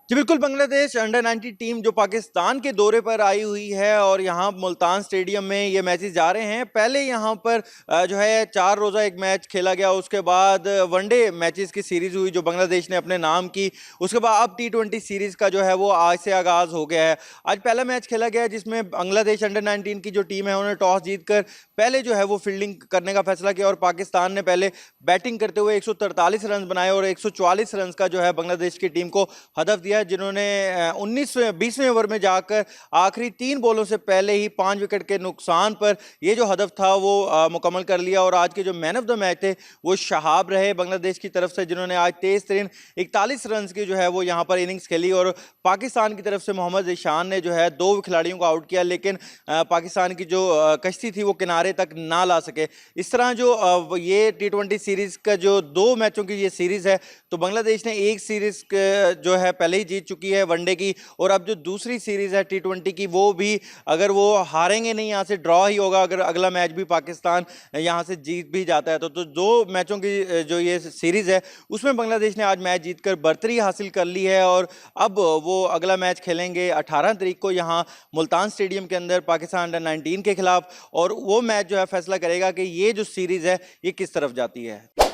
जी बिल्कुल, Bangladesh under 90 team जो पाकिस्तान के दौरे पर आई हुई है और यहाँ मुल्तान स्टेडियम में ये मैचेस जा रहे हैं। पहले यहाँ पर जो है 4 रोज़ा एक मैच खेला गया, उसके बाद वनडे मैचेस की सीरीज़ हुई जो बांग्लादेश ने अपने नाम की। उसके बाद अब T20 सीरीज़ का जो है वो आज से आगाज़ हो गया है। आज पहला मैच खेला गया जिसमें बांग्लादेश अंडर 19 की जो टीम है उन्होंने टॉस जीतकर पहले जो है वो फील्डिंग करने का फैसला किया और पाकिस्तान ने पहले बैटिंग करते हुए 143 रन बनाए और 144 रन का जो है बांग्लादेश की टीम को हदफ दिया, जिन्होंने 20वें ओवर में जाकर आखिरी 3 बॉलों से पहले ही 5 विकेट के नुकसान पर ये जो हदफ था वो मुकम्मल कर लिया। और आज के जो मैन ऑफ द मैच थे वो शहाब रहे बांग्लादेश की तरफ से, जिन्होंने आज तेज तरीन 41 रन की जो है वो यहाँ पर इनिंग्स खेली। और पाकिस्तान की तरफ से मोहम्मद ईशान ने जो है 2 खिलाड़ियों को आउट किया, लेकिन पाकिस्तान की जो कश्ती थी वो किनारे तक ना ला सके। इस तरह जो ये T20 सीरीज का जो 2 मैचों की ये सीरीज है, तो बांग्लादेश ने एक सीरीज जो है पहले ही जीत चुकी है वनडे की, और अब जो दूसरी सीरीज है T20 की वो भी अगर वो हारेंगे नहीं, यहाँ से ड्रॉ ही होगा अगर अगला मैच भी पाकिस्तान यहाँ से जीत भी जाता है तो 2 मैचों की जो ये सीरीज है उसमें बांग्लादेश ने आज मैच जीतकर बर्तरी हासिल कर ली है। और अब वो अगला मैच खेलेंगे 18 तारीख को यहाँ मुल्तान स्टेडियम के अंदर पाकिस्तान अंडर 19 के खिलाफ, और वो मैच जो है फैसला करेगा कि ये जो सीरीज है ये किस तरफ जाती है।